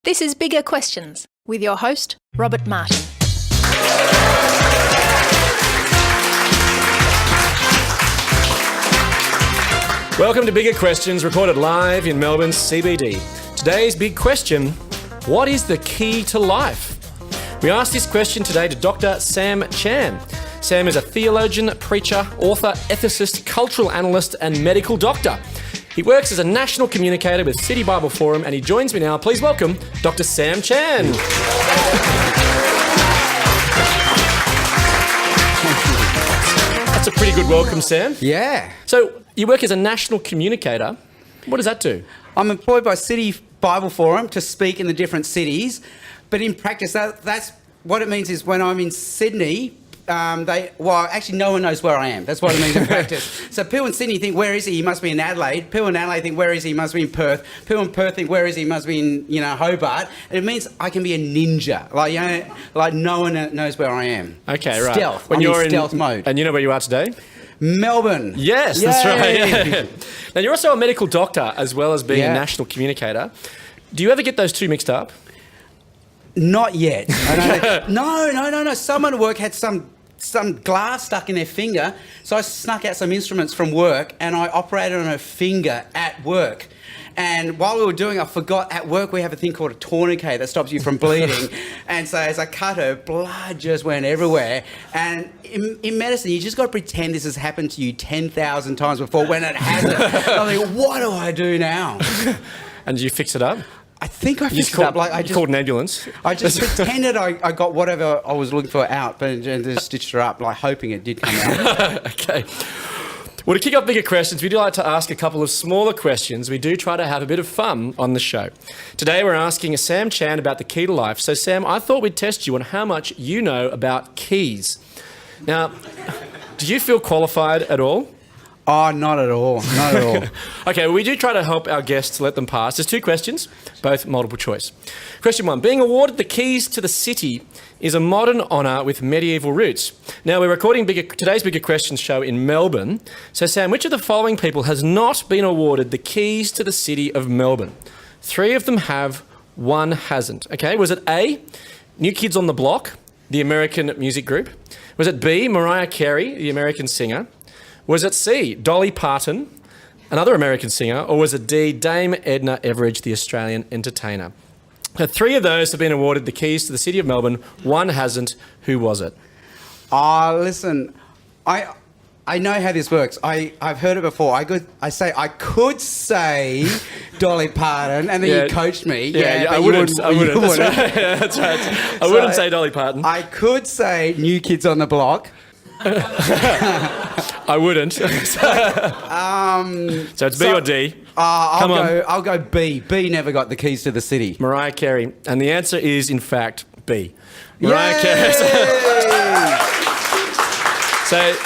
This is Bigger Questions with your host, Robert Martin. Welcome to Bigger Questions, recorded live in Melbourne's CBD. Today's big question, what is the key to life? We asked this question today to Dr. Sam Chan. Sam is a theologian, preacher, author, ethicist, cultural analyst and medical doctor. He works as a national communicator with City Bible Forum and he joins me now. Please welcome Dr. Sam Chan. That's a pretty good welcome, Sam. Yeah. So you work as a national communicator. What does that do? I'm employed by City Bible Forum to speak in the different cities, but in practice, that's what it means is when I'm in Sydney, actually no one knows where I am. That's what it means in practice. So people in Sydney think, where is he? He must be in Adelaide. People in Adelaide think, where is he? He must be in Perth. People in Perth think, where is he? He must be in, Hobart. And it means I can be a ninja. Like no one knows where I am. Okay, right. Stealth. When you're in stealth mode. And you know where you are today? Melbourne. Yes, Yay. that's right. Yeah. Now, you're also a medical doctor as well as being a national communicator. Do you ever get those two mixed up? Not yet. No. Someone at work had some glass stuck in their finger, so I snuck out some instruments from work and I operated on her finger at work. And while we were doing it, I forgot at work we have a thing called a tourniquet that stops you from bleeding. And so as I cut her, blood just went everywhere. And in medicine, you just got to pretend this has happened to you 10,000 times before when it hasn't. I think, what do I do now? And did you fix it up? I think I fixed it up. I just called an ambulance. I just pretended I got whatever I was looking for out, but just stitched her up, like hoping it did come out. Okay. Well, to kick off Bigger Questions, we do like to ask a couple of smaller questions. We do try to have a bit of fun on the show. Today, we're asking Sam Chan about the key to life. So, Sam, I thought we'd test you on how much you know about keys. Now, do you feel qualified at all? Oh, not at all. Not at all. Okay, well, we do try to help our guests let them pass. There's two questions, both multiple choice. Question one, being awarded the keys to the city is a modern honour with medieval roots. Now, we're recording today's Bigger Questions show in Melbourne. So, Sam, which of the following people has not been awarded the keys to the city of Melbourne? 3 of them have, 1 hasn't. Okay, was it A, New Kids on the Block, the American music group? Was it B, Mariah Carey, the American singer? Was it C, Dolly Parton, another American singer, or was it D, Dame Edna Everage, the Australian entertainer? Now, 3 of those have been awarded the keys to the city of Melbourne. 1 hasn't. Who was it? Listen, I know how this works. I've heard it before. I could say Dolly Parton, and then you coached me. Yeah, I wouldn't. That's right. Yeah, that's right. I wouldn't say Dolly Parton. I could say New Kids on the Block. I wouldn't. So it's B or D. I'll go B. B never got the keys to the city. Mariah Carey. And the answer is, in fact, B. Mariah Carey. So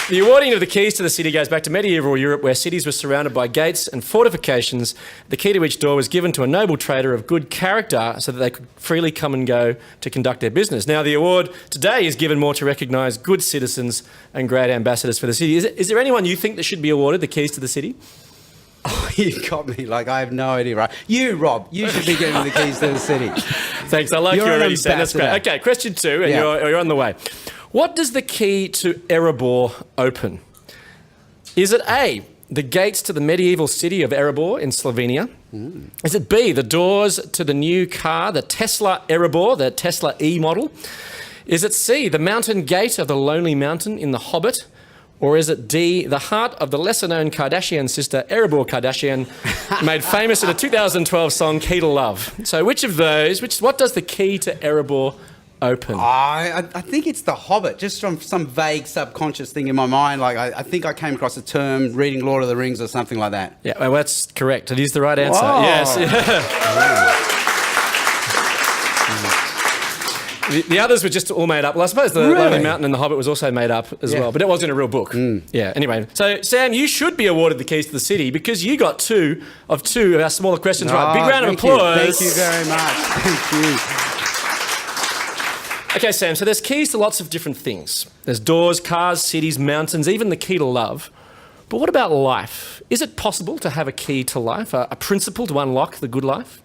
the awarding of the keys to the city goes back to medieval Europe, where cities were surrounded by gates and fortifications. The key to each door was given to a noble trader of good character so that they could freely come and go to conduct their business. Now, the award today is given more to recognise good citizens and great ambassadors for the city. Is there anyone you think that should be awarded the keys to the city? Oh, you got me. Like, I have no idea, right? You, Rob, you should be getting the keys to the city. Thanks. I like you already said. That's great. Okay, question 2, and you're on the way. What does the key to Erebor open? Is it A, the gates to the medieval city of Erebor in Slovenia? Is it B, the doors to the new car, the Tesla Erebor, the Tesla E model? Is it C, the mountain gate of the Lonely Mountain in The Hobbit? Or is it D, the heart of the lesser-known Kardashian sister, Erebor Kardashian, made famous in a 2012 song, Key to Love? So what does the key to Erebor open? I think it's The Hobbit, just from some vague subconscious thing in my mind. Like, I think I came across a term reading Lord of the Rings or something like that. Yeah, well, that's correct. It is the right answer. Whoa. Yes. The others were just all made up. Well, I suppose the Lonely Mountain and The Hobbit was also made up as well, but it wasn't a real book. Yeah, anyway. So, Sam, you should be awarded the keys to the city because you got 2 of our smaller questions right. Big round of applause. Thank you very much. Thank you. Okay, Sam, so there's keys to lots of different things. There's doors, cars, cities, mountains, even the key to love. But what about life? Is it possible to have a key to life, a principle to unlock the good life?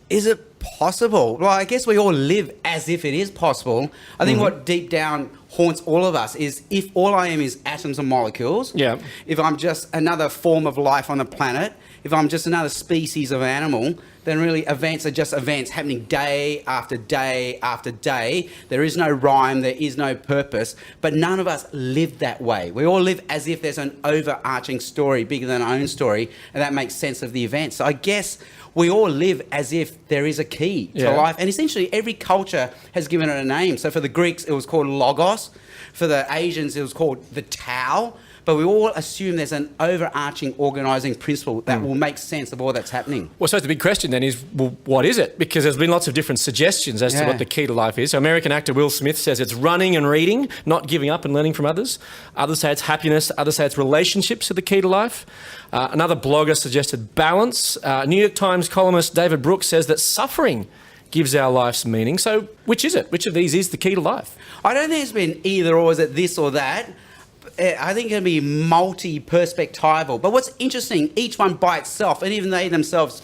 Is it possible? Well, I guess we all live as if it is possible. I think what deep down haunts all of us is if all I am is atoms and molecules, if I'm just another form of life on the planet, if I'm just another species of animal, then really events are just events happening day after day after day. There is no rhyme, there is no purpose, but none of us live that way. We all live as if there's an overarching story bigger than our own story, and that makes sense of the events. So I guess we all live as if there is a key to life. And essentially every culture has given it a name. So for the Greeks, it was called logos. For the Asians, it was called the Tao. But we all assume there's an overarching organising principle that will make sense of all that's happening. Well, so the big question then is, well, what is it? Because there's been lots of different suggestions as to what the key to life is. So American actor Will Smith says it's running and reading, not giving up and learning from others. Others say it's happiness. Others say it's relationships are the key to life. Another blogger suggested balance. New York Times columnist David Brooks says that suffering gives our lives meaning. So which is it? Which of these is the key to life? I don't think it's been either or, is it this or that? I think it can be multi-perspectival. But what's interesting, each one by itself, and even they themselves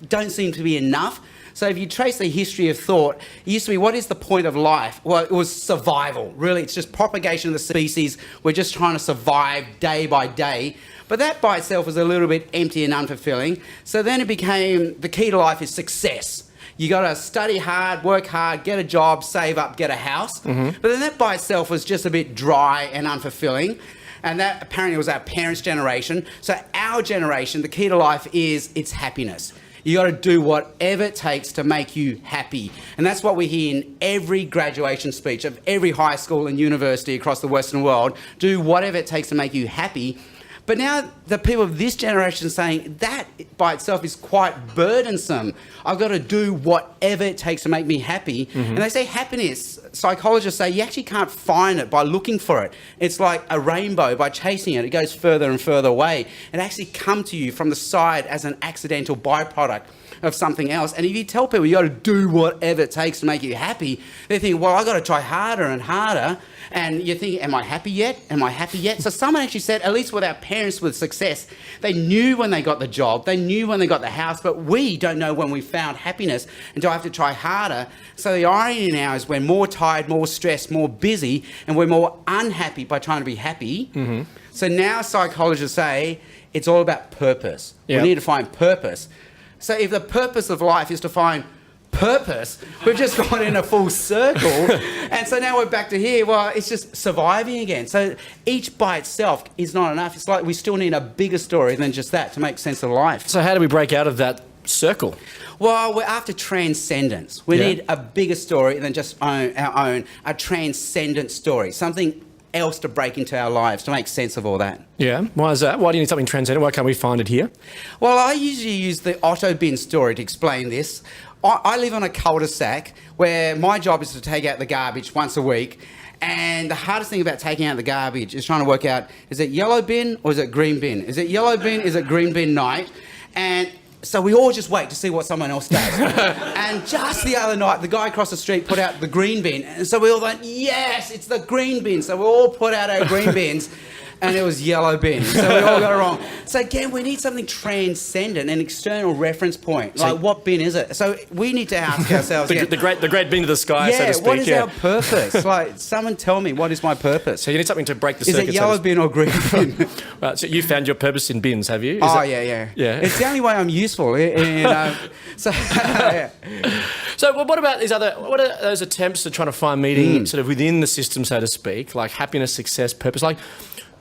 don't seem to be enough. So if you trace the history of thought, it used to be, what is the point of life? Well, it was survival. Really, it's just propagation of the species. We're just trying to survive day by day. But that by itself was a little bit empty and unfulfilling. So then it became, the key to life is success. You got to study hard, work hard, get a job, save up, get a house. But then that by itself was just a bit dry and unfulfilling. And that apparently was our parents' generation. So our generation, the key to life is it's happiness. You got to do whatever it takes to make you happy. And that's what we hear in every graduation speech of every high school and university across the Western world. Do whatever it takes to make you happy. But now the people of this generation are saying that by itself is quite burdensome. I've got to do whatever it takes to make me happy. And they say happiness, psychologists say you actually can't find it by looking for it. It's like a rainbow. By chasing it, it goes further and further away. It actually comes to you from the side as an accidental byproduct of something else. And if you tell people you got to do whatever it takes to make you happy, they think, well, I got to try harder and harder. And you think, am I happy yet? Am I happy yet? So someone actually said, at least with our parents with success, they knew when they got the job, they knew when they got the house, but we don't know when we found happiness and do I have to try harder? So the irony now is we're more tired, more stressed, more busy, and we're more unhappy by trying to be happy. So now psychologists say it's all about purpose. We need to find purpose. So if the purpose of life is to find purpose, we've just gone in a full circle. And so now we're back to here. Well, it's just surviving again. So each by itself is not enough. It's like we still need a bigger story than just that to make sense of life. So how do we break out of that circle? Well, we're after transcendence. We need a bigger story than just our own, a transcendent story, something else to break into our lives to make sense of all that. Yeah, why is that? Why do you need something transcendent? Why can't we find it here? Well, I usually use the Otto bin story to explain this. I live on a cul-de-sac where my job is to take out the garbage once a week. And the hardest thing about taking out the garbage is trying to work out, is it yellow bin or is it green bin? Is it yellow bin? Is it green bin night? And so we all just wait to see what someone else does. And just the other night, the guy across the street put out the green bin. And so we all went, yes, it's the green bin. So we all put out our green bins. And it was yellow bin. So we all got it wrong. So again, we need something transcendent, an external reference point. Like, what bin is it? So we need to ask ourselves... the great bin of the sky, so to speak. What is our purpose? Like, someone tell me, what is my purpose? So you need something to break the circuit. Is it yellow bin or green bin? Right, so you found your purpose in bins, have you? Yeah. It's the only way I'm useful. So what about what are those attempts at trying to find meaning sort of within the system, so to speak, like happiness, success, purpose? Like,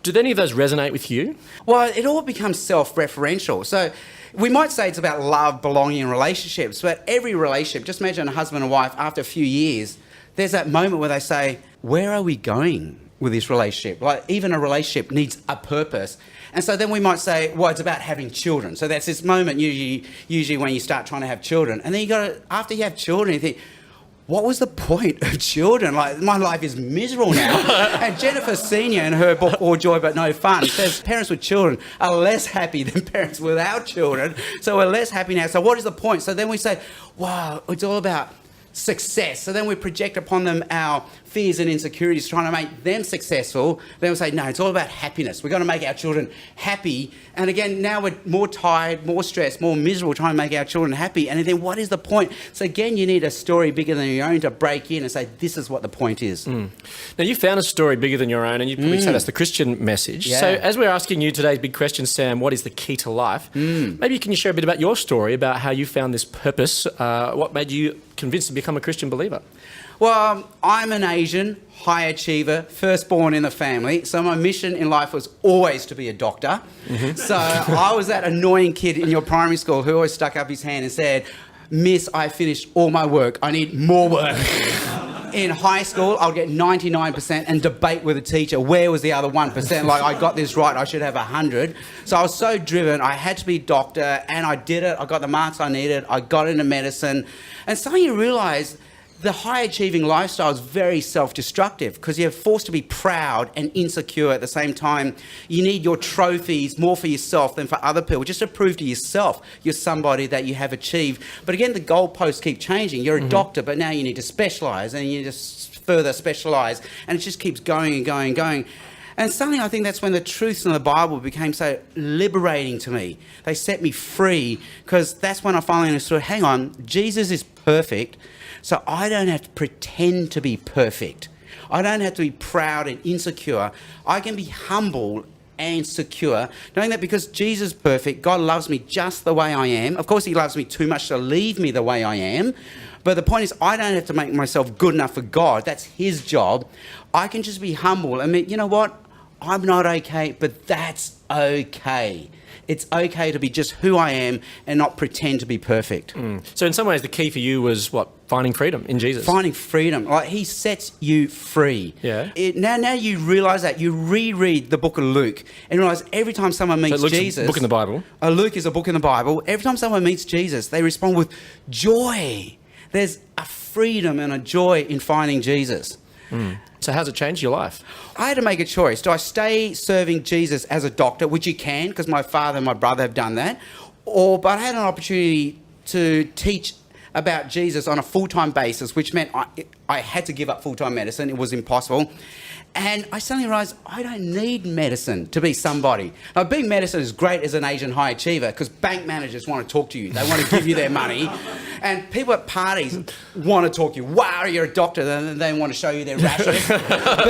do any of those resonate with you? Well, it all becomes self-referential. So we might say it's about love, belonging, and relationships, but every relationship, just imagine a husband and wife, after a few years, there's that moment where they say, where are we going with this relationship? Like, even a relationship needs a purpose. And so then we might say, well, it's about having children. So that's this moment usually when you start trying to have children. And then you got to, after you have children, you think, what was the point of children? Like, my life is miserable now. And Jennifer Senior, in her book, All Joy But No Fun, says parents with children are less happy than parents without children. So we're less happy now. So what is the point? So then we say, wow, it's all about success. So then we project upon them our fears and insecurities, trying to make them successful, then we'll say, no, it's all about happiness. We've got to make our children happy. And again, now we're more tired, more stressed, more miserable trying to make our children happy. And then what is the point? So again, you need a story bigger than your own to break in and say, this is what the point is. Now, you found a story bigger than your own, and you'd probably say that's the Christian message. Yeah. So as we're asking you today's big question, Sam, what is the key to life? Maybe can you share a bit about your story, about how you found this purpose? What made you convinced to become a Christian believer? Well, I'm an Asian high achiever, firstborn in the family. So my mission in life was always to be a doctor. So I was that annoying kid in your primary school who always stuck up his hand and said, Miss, I finished all my work. I need more work. In high school, I'll get 99% and debate with a teacher. Where was the other 1%? Like, I got this right. I should have 100. So I was so driven. I had to be a doctor, and I did it. I got the marks I needed. I got into medicine. And suddenly you realise the high-achieving lifestyle is very self-destructive because you're forced to be proud and insecure at the same time. You need your trophies more for yourself than for other people, just to prove to yourself you're somebody that you have achieved. But again, the goalposts keep changing. You're a doctor, but now you need to specialise, and you need to further specialise, and it just keeps going and going and going. And suddenly I think that's when the truths in the Bible became so liberating to me. They set me free, because that's when I finally understood, hang on, Jesus is perfect, so I don't have to pretend to be perfect. I don't have to be proud and insecure. I can be humble and secure, knowing that because Jesus is perfect, God loves me just the way I am. Of course, he loves me too much to leave me the way I am. But the point is, I don't have to make myself good enough for God. That's his job. I can just be humble and admit, you know what? I'm not okay, but that's okay. It's okay to be just who I am and not pretend to be perfect. So in some ways, the key for you was what? Finding freedom in Jesus. Finding freedom. Like, he sets you free. Yeah. Now you realise that. You reread the book of Luke and realise every time someone meets Luke's Jesus... a book in the Bible. Luke is a book in the Bible. Every time someone meets Jesus, they respond with joy. There's a freedom and a joy in finding Jesus. So how's it changed your life? I had to make a choice. Do I stay serving Jesus as a doctor, which you can, because my father and my brother have done that, but I had an opportunity to teach about Jesus on a full-time basis, which meant I had to give up full-time medicine. It was impossible. And I suddenly realised I don't need medicine to be somebody. Now, being medicine is great as an Asian high achiever because bank managers want to talk to you. They want to give you their money. And people at parties want to talk to you. Wow, you're a doctor. Then they want to show you their rashes. But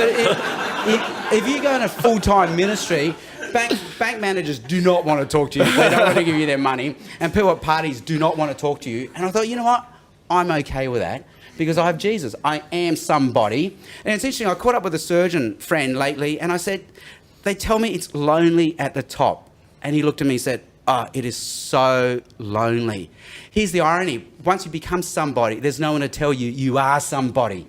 if you go in a full-time ministry, bank managers do not want to talk to you. They don't want to give you their money. And people at parties do not want to talk to you. And I thought, you know what? I'm okay with that, because I have Jesus. I am somebody. And it's interesting, I caught up with a surgeon friend lately, and I said, they tell me it's lonely at the top. And he looked at me and said, it is so lonely. Here's the irony. Once you become somebody, there's no one to tell you you are somebody.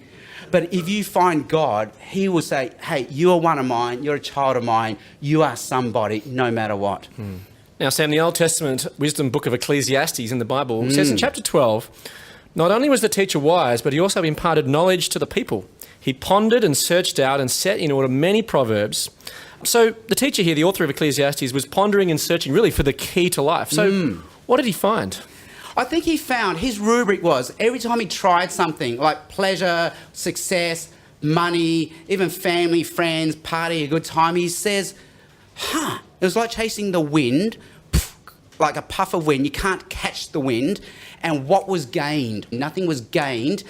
But if you find God, he will say, hey, you are one of mine, you're a child of mine, you are somebody, no matter what. Now, Sam, the Old Testament wisdom book of Ecclesiastes in the Bible says in chapter 12, not only was the teacher wise, but he also imparted knowledge to the people. He pondered and searched out and set in order many proverbs. So the teacher here, the author of Ecclesiastes, was pondering and searching really for the key to life. So what did he find? I think he found his rubric was every time he tried something like pleasure, success, money, even family, friends, party, a good time, he says, it was like chasing the wind, like a puff of wind. You can't catch the wind. And what was gained? Nothing was gained.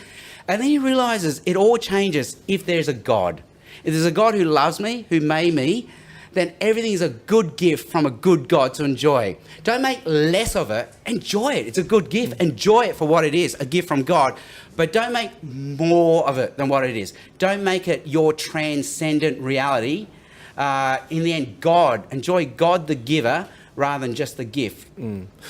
And then he realises it all changes if there's a God. If there's a God who loves me, who made me, then everything is a good gift from a good God to enjoy. Don't make less of it. Enjoy it. It's a good gift. Enjoy it for what it is, a gift from God. But don't make more of it than what it is. Don't make it your transcendent reality. In the end, God. Enjoy God the giver rather than just the gift.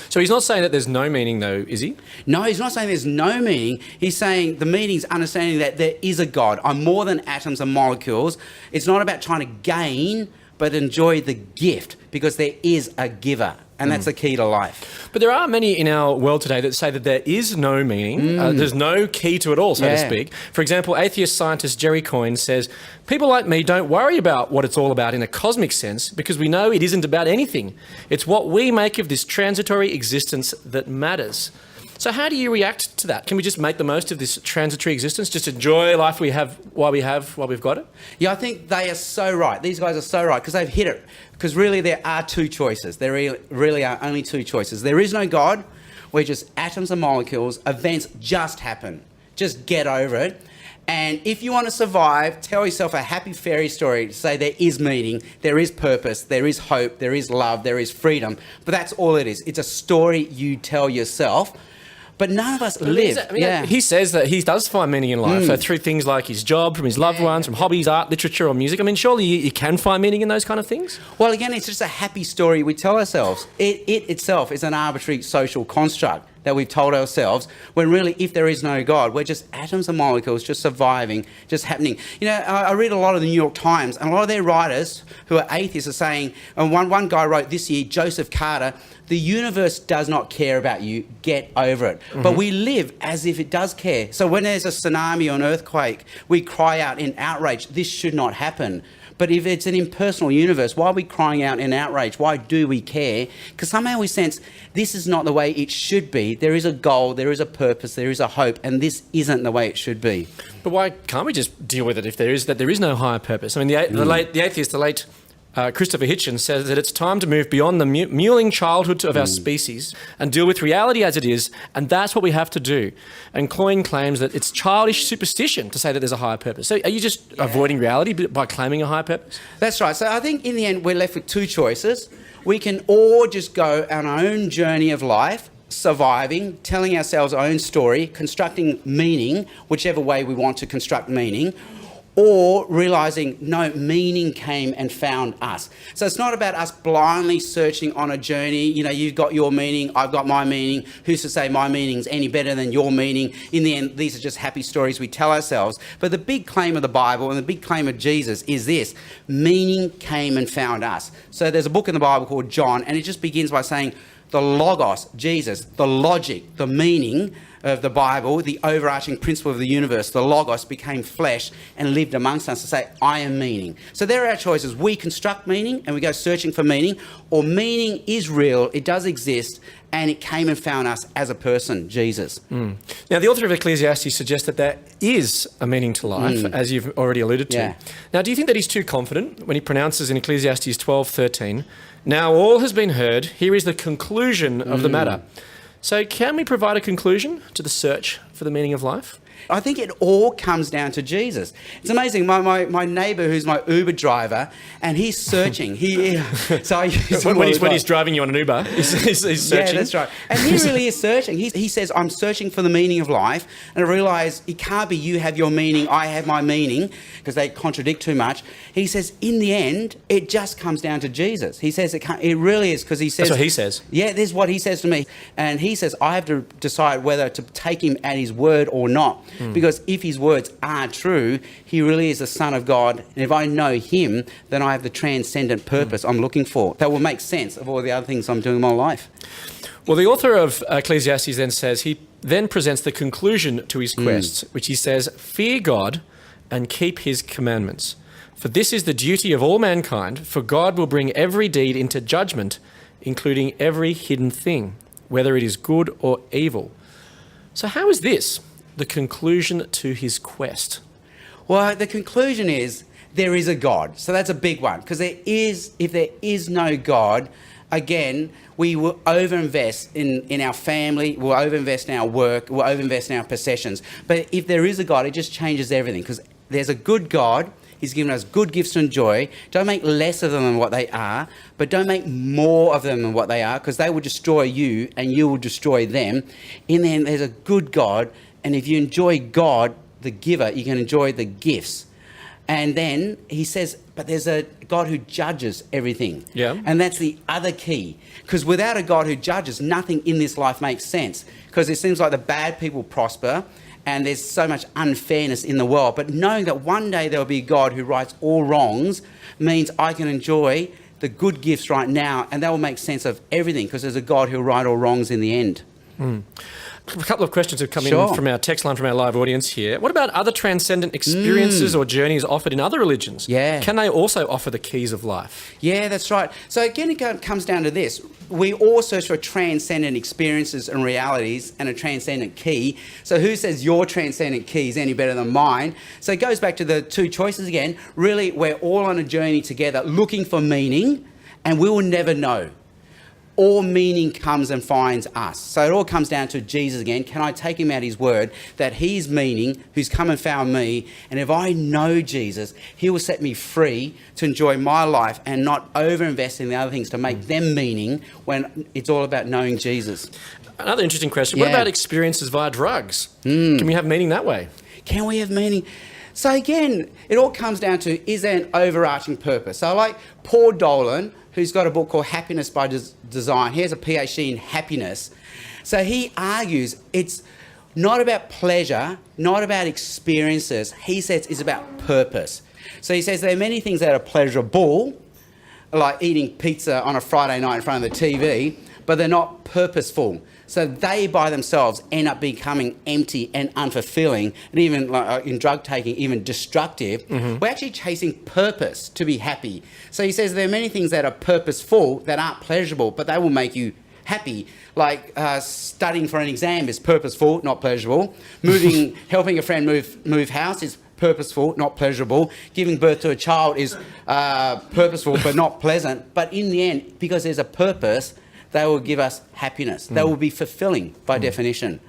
So he's not saying that there's no meaning, though, is he? No, he's not saying there's no meaning. He's saying the meaning is understanding that there is a God. I'm more than atoms and molecules. It's not about trying to gain, but enjoy the gift, because there is a giver. And that's the key to life. But there are many in our world today that say that there is no meaning. There's no key to it all, so to speak. For example, atheist scientist Jerry Coyne says, people like me don't worry about what it's all about in a cosmic sense because we know it isn't about anything. It's what we make of this transitory existence that matters. So how do you react to that? Can we just make the most of this transitory existence? Just enjoy life we have while we've got it? Yeah, I think they are so right. These guys are so right because they've hit it. Because really there are two choices. There really are only two choices. There is no God. We're just atoms and molecules. Events just happen. Just get over it. And if you want to survive, tell yourself a happy fairy story to say there is meaning, there is purpose, there is hope, there is love, there is freedom. But that's all it is. It's a story you tell yourself. But none of us live. He says that he does find meaning in life through things like his job, from his loved ones, from hobbies, art, literature or music. I mean, surely you can find meaning in those kind of things? Well, again, it's just a happy story we tell ourselves. It itself is an arbitrary social construct that we've told ourselves, when really, if there is no God, we're just atoms and molecules just surviving, just happening. You know, I read a lot of the New York Times, and a lot of their writers who are atheists are saying, and one guy wrote this year, Joseph Carter, the universe does not care about you, get over it. But we live as if it does care. So when there's a tsunami or an earthquake, we cry out in outrage, this should not happen. But if it's an impersonal universe, why are we crying out in outrage? Why do we care? Because somehow we sense this is not the way it should be. There is a goal, there is a purpose, there is a hope, and this isn't the way it should be. But why can't we just deal with it if there is no higher purpose? I mean, the late Christopher Hitchens says that it's time to move beyond the mewling childhood of our species and deal with reality as it is, and that's what we have to do. And Cloyne claims that it's childish superstition to say that there's a higher purpose. So are you just avoiding reality by claiming a higher purpose? That's right. So I think in the end we're left with two choices. We can all just go on our own journey of life, surviving, telling ourselves our own story, constructing meaning, whichever way we want to construct meaning, or realising, no, meaning came and found us. So it's not about us blindly searching on a journey. You know, you've got your meaning, I've got my meaning. Who's to say my meaning's any better than your meaning? In the end, these are just happy stories we tell ourselves. But the big claim of the Bible and the big claim of Jesus is this: meaning came and found us. So there's a book in the Bible called John, and it just begins by saying the Logos, Jesus, the logic, the meaning of the Bible, the overarching principle of the universe, the Logos became flesh and lived amongst us to say, I am meaning. So there are our choices. We construct meaning and we go searching for meaning, or meaning is real, it does exist, and it came and found us as a person, Jesus. Now, the author of Ecclesiastes suggests that there is a meaning to life, as you've already alluded to. Yeah. Now, do you think that he's too confident when he pronounces in Ecclesiastes 12:13, now all has been heard, here is the conclusion of the matter. So can we provide a conclusion to the search for the meaning of life? I think it all comes down to Jesus. It's amazing. My neighbour, who's my Uber driver, and he's searching. When he's driving you on an Uber, he's searching. Yeah, that's right. And he really is searching. He says, I'm searching for the meaning of life. And I realise it can't be you have your meaning, I have my meaning, because they contradict too much. He says, in the end, it just comes down to Jesus. He says it really is, because he says... That's what he says. Yeah, this is what he says to me. And he says, I have to decide whether to take him at his word or not. Because if his words are true, he really is the Son of God. And if I know him, then I have the transcendent purpose I'm looking for. That will make sense of all the other things I'm doing in my life. Well, the author of Ecclesiastes then says, he then presents the conclusion to his quest, which he says, fear God and keep his commandments. For this is the duty of all mankind, for God will bring every deed into judgment, including every hidden thing, whether it is good or evil. So how is this the conclusion to his quest? Well, the conclusion is there is a God. So that's a big one, because if there is no God, again, we will overinvest in our family, we'll overinvest in our work, we'll overinvest in our possessions. But if there is a God, it just changes everything, because there's a good God. He's given us good gifts to enjoy. Don't make less of them than what they are, but don't make more of them than what they are, because they will destroy you and you will destroy them. In the end, there's a good God, and if you enjoy God, the giver, you can enjoy the gifts. And then he says, but there's a God who judges everything. Yeah. And that's the other key. Because without a God who judges, nothing in this life makes sense. Because it seems like the bad people prosper, and there's so much unfairness in the world. But knowing that one day there will be a God who rights all wrongs means I can enjoy the good gifts right now, and that will make sense of everything, because there's a God who will right all wrongs in the end. A couple of questions have come Sure. in from our text line from our live audience here. What about other transcendent experiences or journeys offered in other religions? Yeah. Can they also offer the keys of life? Yeah, that's right. So again, it comes down to this. We all search for transcendent experiences and realities and a transcendent key. So who says your transcendent key is any better than mine? So it goes back to the two choices again. Really, we're all on a journey together looking for meaning, and we will never know. All meaning comes and finds us. So it all comes down to Jesus again. Can I take him at his word that he's meaning, who's come and found me? And if I know Jesus, he will set me free to enjoy my life and not overinvest in the other things to make them meaning when it's all about knowing Jesus. Another interesting question. What Yeah. about experiences via drugs? Can we have meaning that way? Can we have meaning? So again, it all comes down to, is there an overarching purpose? So like Paul Dolan, who's got a book called Happiness by Design. He has a PhD in happiness. So he argues it's not about pleasure, not about experiences. He says it's about purpose. So he says there are many things that are pleasurable, like eating pizza on a Friday night in front of the TV, but they're not purposeful. So they by themselves end up becoming empty and unfulfilling, and even like, in drug taking, even destructive. We're actually chasing purpose to be happy. So he says there are many things that are purposeful that aren't pleasurable, but they will make you happy. Like studying for an exam is purposeful, not pleasurable. Helping a friend move house is purposeful, not pleasurable. Giving birth to a child is purposeful, but not pleasant. But in the end, because there's a purpose, they will give us happiness. They will be fulfilling by definition.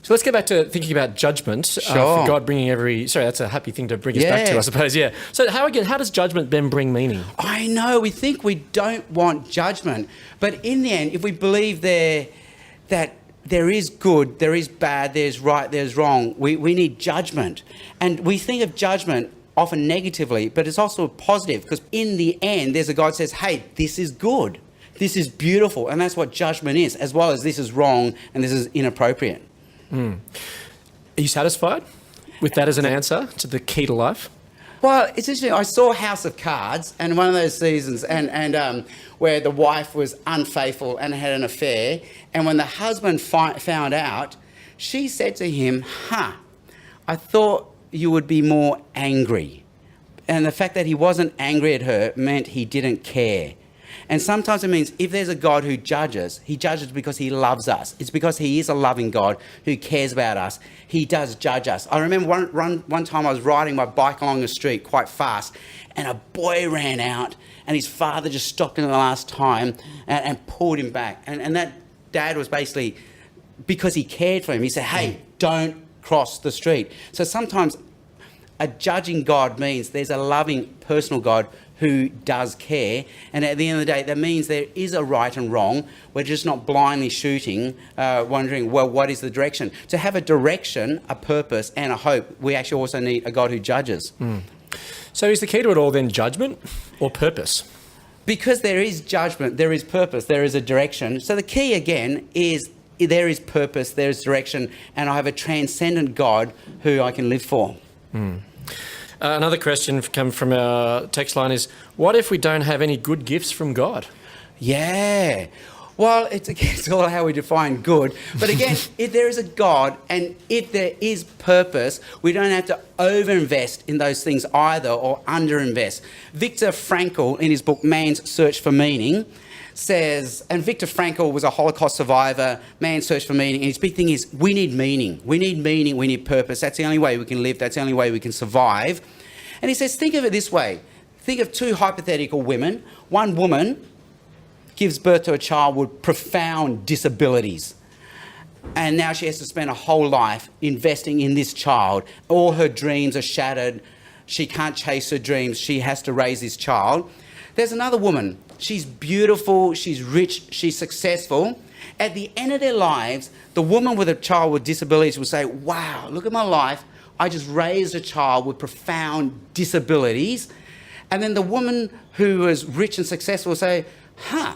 So let's get back to thinking about judgment. Sure. For God bringing Sorry, that's a happy thing to bring us back to, I suppose. Yeah. So how does judgment then bring meaning? I know, we think we don't want judgment. But in the end, if we believe that there is good, there is bad, there's right, there's wrong, we need judgment. And we think of judgment often negatively, but it's also positive, because in the end, there's a God who says, hey, this is good. This is beautiful, and that's what judgment is, as well as this is wrong and this is inappropriate. Are you satisfied with that as an answer to the key to life? Well, it's interesting. I saw House of Cards, and one of those seasons, and where the wife was unfaithful and had an affair, and when the husband found out, she said to him, I thought you would be more angry. And the fact that he wasn't angry at her meant he didn't care. And sometimes it means if there's a God who judges, he judges because he loves us. It's because he is a loving God who cares about us. He does judge us. I remember one time I was riding my bike along the street quite fast, and a boy ran out, and his father just stopped him the last time and pulled him back. And that dad was basically, because he cared for him, he said, hey, don't cross the street. So sometimes a judging God means there's a loving personal God who does care, and at the end of the day, that means there is a right and wrong. We're just not blindly shooting, wondering, well, what is the direction? To have a direction, a purpose, and a hope, we actually also need a God who judges. So is the key to it all then judgment or purpose? Because there is judgment, there is purpose, there is a direction. So the key again is there is purpose, there is direction, and I have a transcendent God who I can live for. Another question come from our text line is, what if we don't have any good gifts from God? Yeah. Well, it's all how we define good. But again, if there is a God and if there is purpose, we don't have to overinvest in those things either or underinvest. Viktor Frankl, in his book Man's Search for Meaning, says, and Viktor Frankl was a Holocaust survivor, Man's Search for Meaning, and his big thing is we need meaning. We need meaning, we need purpose. That's the only way we can live. That's the only way we can survive. And he says, think of it this way. Think of two hypothetical women. One woman gives birth to a child with profound disabilities. And now she has to spend a whole life investing in this child. All her dreams are shattered. She can't chase her dreams. She has to raise this child. There's another woman. She's beautiful, she's rich, she's successful. At the end of their lives, the woman with a child with disabilities will say, wow, look at my life. I just raised a child with profound disabilities. And then the woman who was rich and successful will say,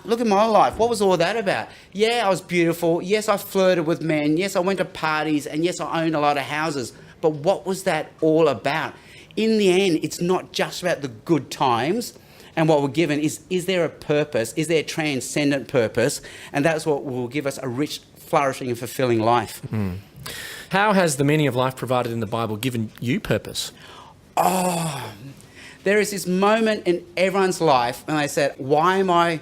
look at my life. What was all that about? Yeah, I was beautiful. Yes, I flirted with men. Yes, I went to parties. And yes, I owned a lot of houses. But what was that all about? In the end, it's not just about the good times. And what we're given is there a purpose? Is there a transcendent purpose? And that's what will give us a rich, flourishing and fulfilling life. How has the meaning of life provided in the Bible given you purpose? There is this moment in everyone's life when they said, why am I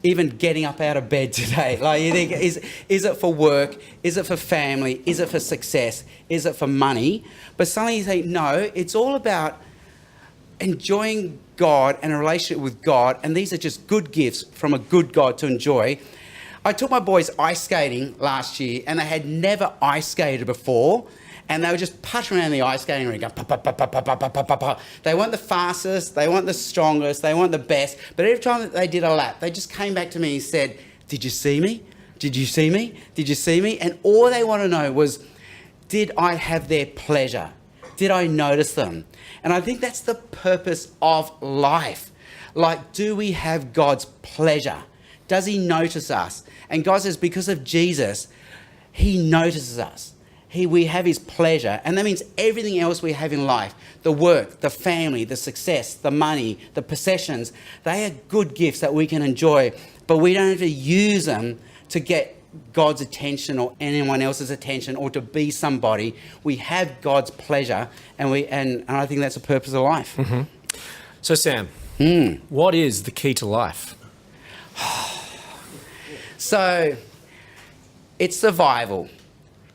even getting up out of bed today? Like, you think, is it for work? Is it for family? Is it for success? Is it for money? But suddenly you think, no, it's all about enjoying God and a relationship with God, and these are just good gifts from a good God to enjoy. I took my boys ice skating last year, and they had never ice skated before, and they were just puttering around the ice skating rink, going, pa, pa, pa, pa, pa, pa, pa, pa, pa, pa. They weren't the fastest, they weren't the strongest, they weren't the best, but every time that they did a lap, they just came back to me and said, did you see me? Did you see me? Did you see me? And all they want to know was, did I have their pleasure? Did I notice them? And I think that's the purpose of life. Like, do we have God's pleasure? Does he notice us? And God says, because of Jesus, he notices us. We have his pleasure. And that means everything else we have in life, the work, the family, the success, the money, the possessions, they are good gifts that we can enjoy, but we don't have to use them to get God's attention or anyone else's attention or to be somebody. We have God's pleasure, and I think that's the purpose of life. Mm-hmm. So Sam, what is the key to life? So it's survival,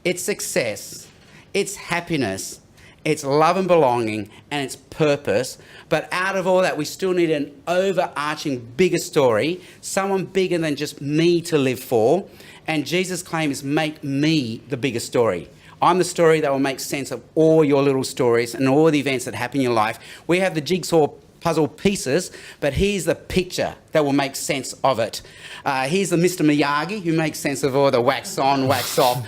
it's success, it's happiness, it's love and belonging, and it's purpose. But out of all that, we still need an overarching bigger story, someone bigger than just me to live for. And Jesus' claim is, make me the bigger story. I'm the story that will make sense of all your little stories and all the events that happen in your life. We have the jigsaw puzzle pieces, but he's the picture that will make sense of it. He's the Mr. Miyagi who makes sense of all the wax on, wax off,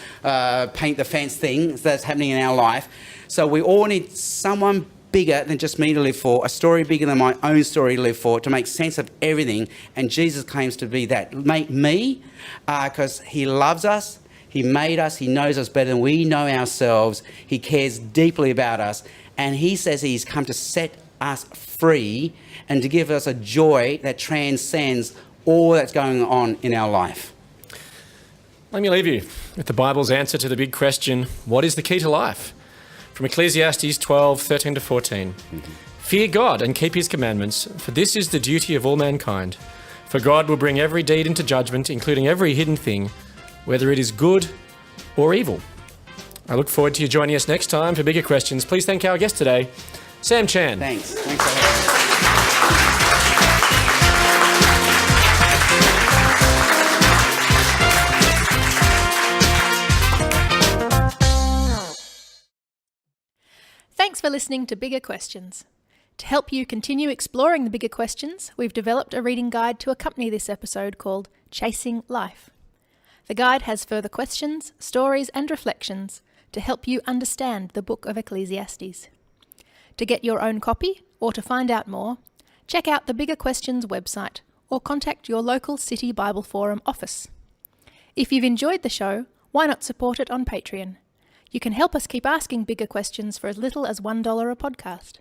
paint the fence things that's happening in our life. So we all need someone bigger than just me to live for, a story bigger than my own story to live for, to make sense of everything. And Jesus claims to be that. Make me, because he loves us, he made us, he knows us better than we know ourselves, he cares deeply about us, and he says he's come to set us free and to give us a joy that transcends all that's going on in our life. Let me leave you with the Bible's answer to the big question, what is the key to life? From Ecclesiastes 12:13 to 14. Fear God and keep his commandments, for this is the duty of all mankind. For God will bring every deed into judgment, including every hidden thing, whether it is good or evil. I look forward to you joining us next time for bigger questions. Please thank our guest today, Sam Chan. Thanks for having me. Thanks for listening to Bigger Questions. To help you continue exploring the bigger questions, we've developed a reading guide to accompany this episode called Chasing Life. The guide has further questions, stories, and reflections to help you understand the book of Ecclesiastes. To get your own copy or to find out more, check out the Bigger Questions website or contact your local City Bible Forum office. If you've enjoyed the show, why not support it on Patreon? You can help us keep asking bigger questions for as little as $1 a podcast.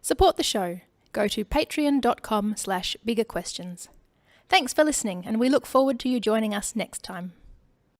Support the show. Go to patreon.com/biggerquestions. Thanks for listening, and we look forward to you joining us next time.